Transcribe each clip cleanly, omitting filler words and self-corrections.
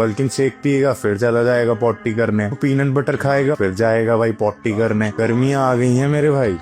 बल्कि शेक पिएगा फिर चला जाएगा पॉटी करने, पीनट बटर खाएगा फिर जाएगा भाई पॉटी करने। गर्मियां आ गई हैं मेरे भाई,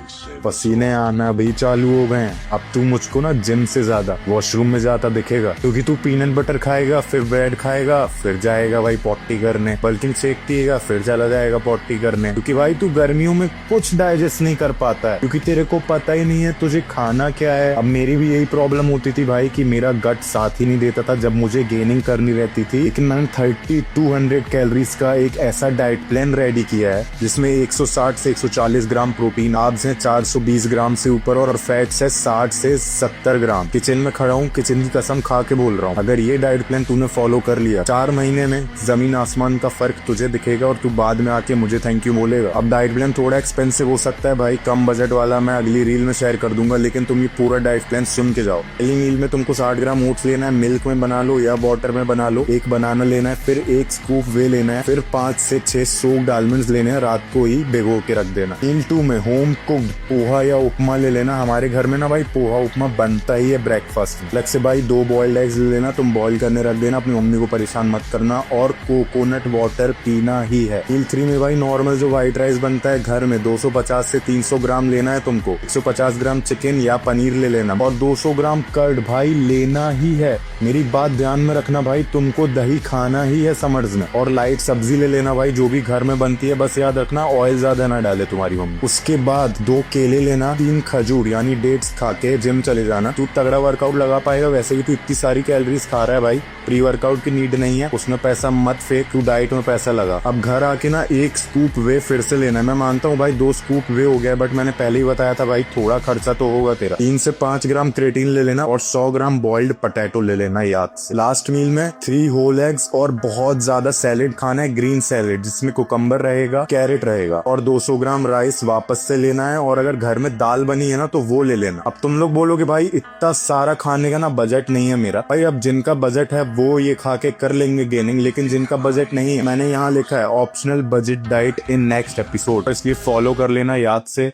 पसीने आना भी चालू हो गए हैं। अब तू मुझको ना जिम से ज्यादा वॉशरूम में जाता दिखेगा, क्योंकि तू पीनट बटर खाएगा फिर ब्रेड खाएगा फिर जाएगा भाई पॉटी करने, बल्कि शेक पिएगा फिर चला जाएगा पॉटी करने। क्योंकि भाई तू गर्मियों में कुछ डाइजेस्ट नहीं कर पाता है, क्योंकि तेरे को पता ही नहीं है तुझे खाना क्या है। अब मेरी भी यही प्रॉब्लम होती थी भाई कि मेरा गट साथ ही नहीं देता था जब मुझे गेनिंग करनी रहती थी। लेकिन मैंने 3200 कैलोरीज का एक ऐसा डाइट प्लान रेडी किया है जिसमें 160 से 140 ग्राम प्रोटीन, आर्ब्स हैं 420 ग्राम से ऊपर और फैट्स है 60 से 70 ग्राम। किचन में खड़ा हूँ, किचन की कसम खा के बोल रहा हूँ, अगर ये डाइट प्लान तूने फॉलो कर लिया 4 महीने में जमीन आसमान का फर्क तुझे दिखेगा और तू बाद में आके मुझे थैंक यू बोलेगा। अब डाइट प्लान थोड़ा एक्सपेंसिव हो सकता है भाई, कम बजट वाला मैं अगली रील में शेयर कर दूंगा, लेकिन तुम ये पूरा डाइट प्लान सुन के जाओ। पहली मील में तुमको 60 ग्राम ओट्स लेना है, मिल्क में बना लो या वाटर में बना लो, एक बनाना लेना है, फिर 1 स्कूप वे लेना है, फिर 5 से 6 सोक्ड आलमंड्स लेने हैं, रात को ही भिगो के रख देना। मील 2 में होम कुक्ड पोहा या उपमा ले लेना। हमारे घर में ना भाई पोहा उपमा बनता ही है ब्रेकफास्ट में। अलग से भाई 2 बॉइल्ड एग्स ले लेना, तुम बॉईल करने रख देना, अपनी मम्मी को परेशान मत करना, और कोकोनट वाटर पीना ही है। मील 3 में भाई नॉर्मल जो व्हाइट राइस बनता है घर में 250 से 300 ग्राम लेना है तुमको, 150 ग्राम चिकन या पनीर ले लेना और 200 ग्राम कर्ड भाई लेना ही है। मेरी बात ध्यान में रखना भाई, तुमको दही खाना ही है समर्स में, और लाइट सब्जी ले लेना भाई जो भी घर में बनती है, बस याद रखना ऑयल ज्यादा ना डाले तुम्हारी मम्मी। उसके बाद 2 केले लेना, 3 खजूर यानी डेट्स खा के जिम चले जाना। तू तगड़ा वर्कआउट लगा पाएगा, वैसे भी तू इतनी सारी कैलोरीज खा रहा है भाई, प्री वर्कआउट की नीड नहीं है, उसमें पैसा मत फेंक, तू डाइट में पैसा लगा। अब घर आके ना 1 स्कूप वे फिर से लेना है। मैं मानता हूँ भाई 2 स्कूप वे हो गया, बट मैंने पहले ही बताया था भाई थोड़ा खर्चा तो होगा तेरा। 3 से 5 ग्राम क्रेटीन ले लेना और 100 ग्राम बॉइल्ड पोटैटो ले लेना याद से। लास्ट मील में 3 होल एग्स और बहुत ज्यादा सैलेड खाना है, ग्रीन सैलेड जिसमें कुकम्बर रहेगा, कैरेट रहेगा, और 200 ग्राम राइस वापस से लेना है, और अगर घर में दाल बनी है ना तो वो ले लेना। अब तुम लोग बोलोगे भाई इतना सारा खाने का ना बजट नहीं है मेरा। भाई अब जिनका बजट है वो ये खा के कर लेंगे गेनिंग, लेकिन जिनका बजट नहीं है, मैंने यहाँ लिखा है optional budget diet in next episode, इसलिए फॉलो कर लेना याद से।